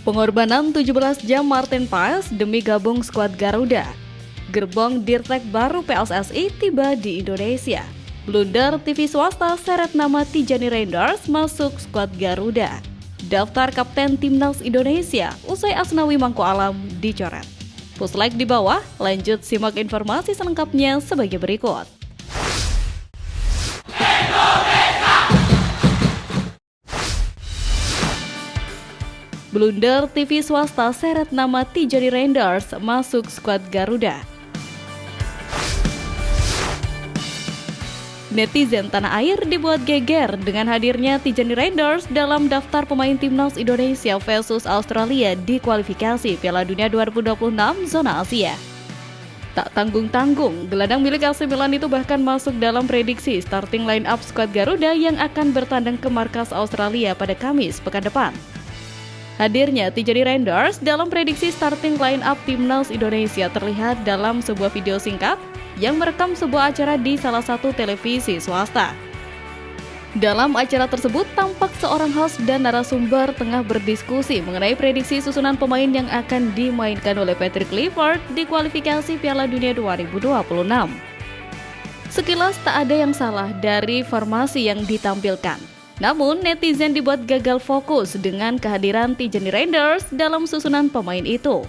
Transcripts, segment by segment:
Pengorbanan 17 jam Martin Paes demi gabung skuad Garuda. Gerbong Dirtek baru PSSI tiba di Indonesia. Blunder TV swasta seret nama Tijani Reinders masuk skuad Garuda. Daftar Kapten Timnas Indonesia usai Asnawi Mangko Alam dicoret. Puslike di bawah, lanjut simak informasi selengkapnya sebagai berikut. Blunder TV swasta seret nama Tijani Reinders masuk skuad Garuda. Netizen tanah air dibuat geger dengan hadirnya Tijani Reinders dalam daftar pemain Timnas Indonesia versus Australia di kualifikasi Piala Dunia 2026 zona Asia. Tak tanggung-tanggung, gelandang milik AC Milan itu bahkan masuk dalam prediksi starting line up skuad Garuda yang akan bertandang ke markas Australia pada Kamis pekan depan. Hadirnya Tijani Reinders dalam prediksi starting line up Timnas Indonesia terlihat dalam sebuah video singkat yang merekam sebuah acara di salah satu televisi swasta. Dalam acara tersebut tampak seorang host dan narasumber tengah berdiskusi mengenai prediksi susunan pemain yang akan dimainkan oleh Patrick Kluivert di kualifikasi Piala Dunia 2026. Sekilas tak ada yang salah dari formasi yang ditampilkan. Namun, netizen dibuat gagal fokus dengan kehadiran Tijani Reinders dalam susunan pemain itu.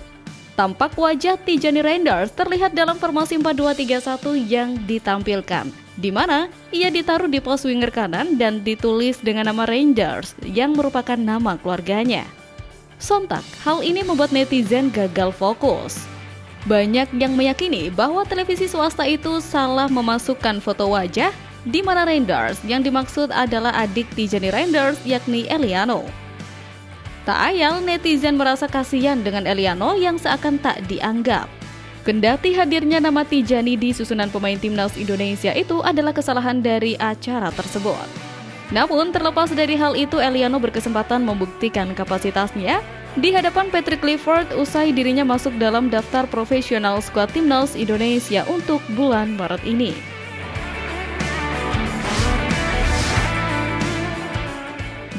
Tampak wajah Tijani Reinders terlihat dalam formasi 4-2-3-1 yang ditampilkan, di mana ia ditaruh di pos winger kanan dan ditulis dengan nama Reinders yang merupakan nama keluarganya. Sontak, hal ini membuat netizen gagal fokus. Banyak yang meyakini bahwa televisi swasta itu salah memasukkan foto wajah di mana Reinders yang dimaksud adalah adik Tijani Reinders yakni Eliano. Tak ayal netizen merasa kasihan dengan Eliano yang seakan tak dianggap. Kendati hadirnya nama Tijani di susunan pemain Timnas Indonesia itu adalah kesalahan dari acara tersebut. Namun terlepas dari hal itu, Eliano berkesempatan membuktikan kapasitasnya di hadapan Patrick Kluivert usai dirinya masuk dalam daftar profesional skuad Timnas Indonesia untuk bulan Maret ini.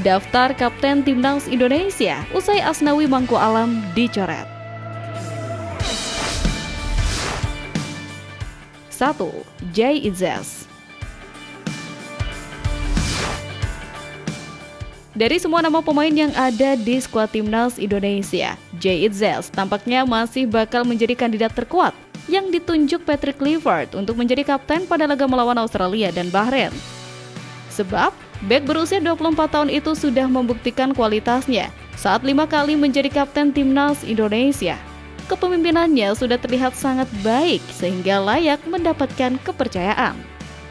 Daftar Kapten Timnas Indonesia usai Asnawi Mangko Alam dicoret. 1. Jay Itzes. Dari semua nama pemain yang ada di skuad Timnas Indonesia, Jay Itzes tampaknya masih bakal menjadi kandidat terkuat yang ditunjuk Patrick Kluivert untuk menjadi kapten pada laga melawan Australia dan Bahrain. Sebab bek berusia 24 tahun itu sudah membuktikan kualitasnya saat 5 kali menjadi kapten Timnas Indonesia. Kepemimpinannya sudah terlihat sangat baik sehingga layak mendapatkan kepercayaan.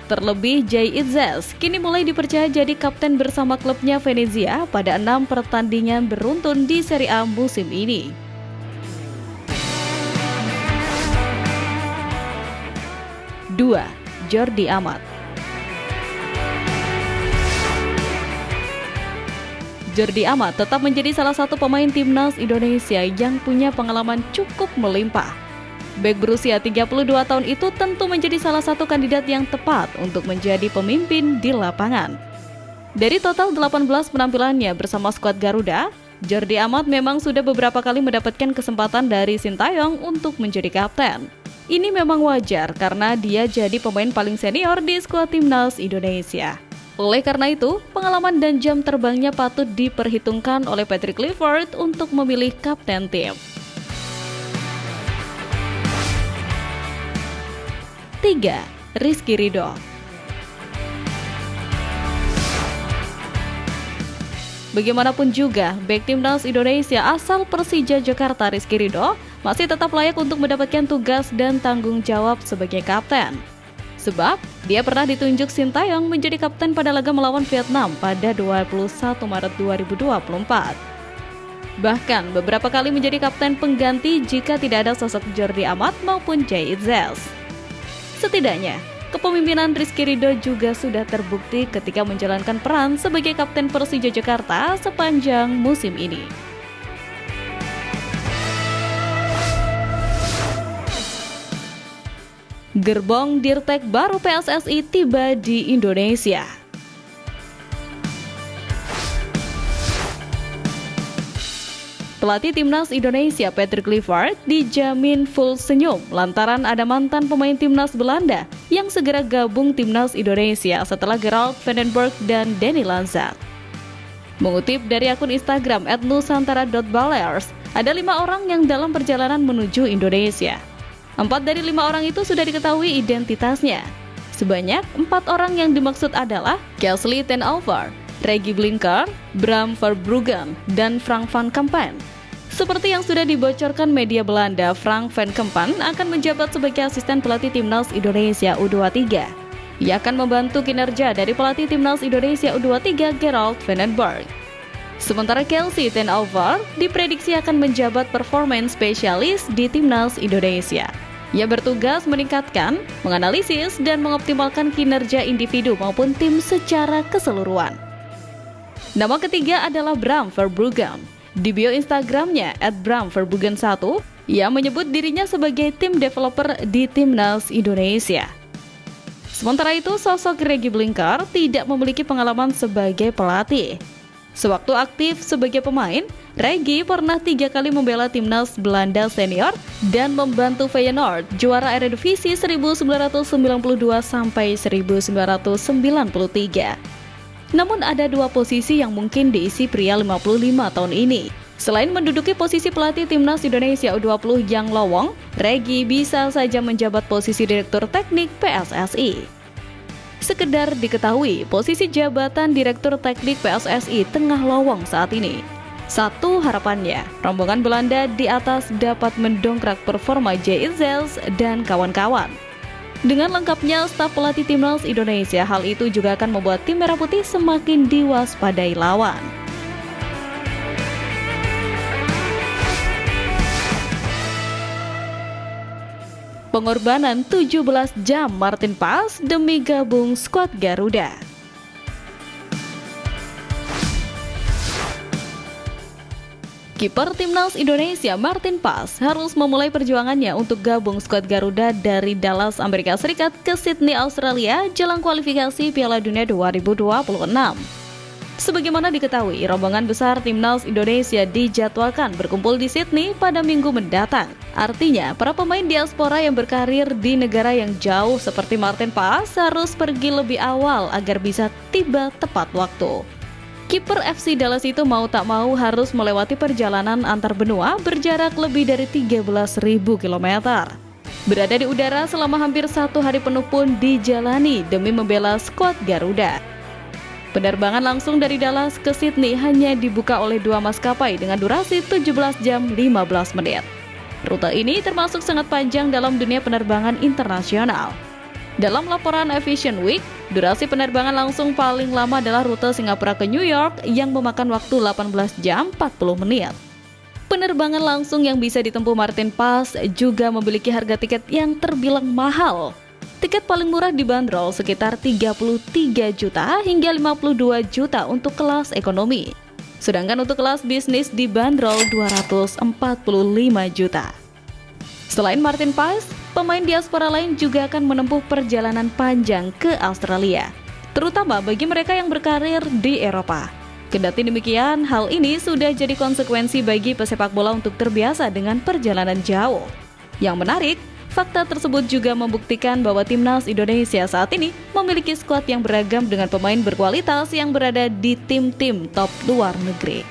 Terlebih Jay Itzes kini mulai dipercaya jadi kapten bersama klubnya Venezia pada 6 pertandingan beruntun di Serie A musim ini. 2. Jordi Amat. Jordi Amat tetap menjadi salah satu pemain Timnas Indonesia yang punya pengalaman cukup melimpah. Bek berusia 32 tahun itu tentu menjadi salah satu kandidat yang tepat untuk menjadi pemimpin di lapangan. Dari total 18 penampilannya bersama skuad Garuda, Jordi Amat memang sudah beberapa kali mendapatkan kesempatan dari Sintayong untuk menjadi kapten. Ini memang wajar karena dia jadi pemain paling senior di skuad Timnas Indonesia. Oleh karena itu, pengalaman dan jam terbangnya patut diperhitungkan oleh Patrick Kluivert untuk memilih kapten tim. 3. Rizky Ridho. Bagaimanapun juga, bek Timnas Indonesia asal Persija Jakarta Rizky Ridho masih tetap layak untuk mendapatkan tugas dan tanggung jawab sebagai kapten. Sebab, dia pernah ditunjuk Sintayong menjadi kapten pada laga melawan Vietnam pada 21 Maret 2024. Bahkan, beberapa kali menjadi kapten pengganti jika tidak ada sosok Jordi Amat maupun Jay Itzes. Setidaknya, kepemimpinan Rizky Ridho juga sudah terbukti ketika menjalankan peran sebagai kapten Persija Jakarta sepanjang musim ini. Gerbong Dirtek baru PSSI tiba di Indonesia. Pelatih Timnas Indonesia Patrick Kluivert dijamin full senyum lantaran ada mantan pemain Timnas Belanda yang segera gabung Timnas Indonesia setelah Gerald van den Berg dan Danny Lanza. Mengutip dari akun Instagram @nusantara.ballers, ada 5 orang yang dalam perjalanan menuju Indonesia. 4 dari 5 orang itu sudah diketahui identitasnya. Sebanyak 4 orang yang dimaksud adalah Kingsley ten Alver, Regie Blinker, Bram Verbruggen, dan Frank van Kempen. Seperti yang sudah dibocorkan media Belanda, Frank van Kempen akan menjabat sebagai asisten pelatih Timnas Indonesia U23. Ia akan membantu kinerja dari pelatih Timnas Indonesia U23 Gerald van den Berg. Sementara Kingsley ten Alver diprediksi akan menjabat performance spesialis di Timnas Indonesia. Ia bertugas meningkatkan, menganalisis, dan mengoptimalkan kinerja individu maupun tim secara keseluruhan. Nama ketiga adalah Bram Verbruggen. Di bio Instagramnya @bramverbruggen1, ia menyebut dirinya sebagai tim developer di Timnas Indonesia. Sementara itu, sosok Regie Blinker tidak memiliki pengalaman sebagai pelatih. Sewaktu aktif sebagai pemain, Regie pernah 3 kali membela Timnas Belanda senior dan membantu Feyenoord juara Eredivisie 1992-1993. Namun ada 2 posisi yang mungkin diisi pria 55 tahun ini. Selain menduduki posisi pelatih Timnas Indonesia U20 yang lowong, Regie bisa saja menjabat posisi Direktur Teknik PSSI. Sekedar diketahui, posisi jabatan Direktur Teknik PSSI tengah lowong saat ini. Satu harapannya, rombongan Belanda di atas dapat mendongkrak performa JIZels dan kawan-kawan. Dengan lengkapnya staf pelatih Timnas Indonesia, hal itu juga akan membuat tim Merah Putih semakin diwaspadai lawan. Pengorbanan 17 jam Martin Paes demi gabung skuad Garuda. Kiper Timnas Indonesia Martin Paes harus memulai perjuangannya untuk gabung skuad Garuda dari Dallas, Amerika Serikat ke Sydney, Australia jelang kualifikasi Piala Dunia 2026. Sebagaimana diketahui, rombongan besar Timnas Indonesia dijadwalkan berkumpul di Sydney pada minggu mendatang. Artinya, para pemain diaspora yang berkarir di negara yang jauh seperti Martin Paes harus pergi lebih awal agar bisa tiba tepat waktu. Kiper FC Dallas itu mau tak mau harus melewati perjalanan antar benua berjarak lebih dari 13.000 km. Berada di udara selama hampir 1 hari penuh pun dijalani demi membela skuad Garuda. Penerbangan langsung dari Dallas ke Sydney hanya dibuka oleh 2 maskapai dengan durasi 17 jam 15 menit. Rute ini termasuk sangat panjang dalam dunia penerbangan internasional. Dalam laporan Aviation Week, durasi penerbangan langsung paling lama adalah rute Singapura ke New York yang memakan waktu 18 jam 40 menit. Penerbangan langsung yang bisa ditempuh Martin Paes juga memiliki harga tiket yang terbilang mahal. Tiket paling murah dibanderol sekitar 33 juta hingga 52 juta untuk kelas ekonomi. Sedangkan untuk kelas bisnis dibanderol 245 juta. Selain Martin Paes, pemain diaspora lain juga akan menempuh perjalanan panjang ke Australia, terutama bagi mereka yang berkarir di Eropa. Kendati demikian, hal ini sudah jadi konsekuensi bagi pesepak bola untuk terbiasa dengan perjalanan jauh. Yang menarik, fakta tersebut juga membuktikan bahwa Timnas Indonesia saat ini memiliki skuad yang beragam dengan pemain berkualitas yang berada di tim-tim top luar negeri.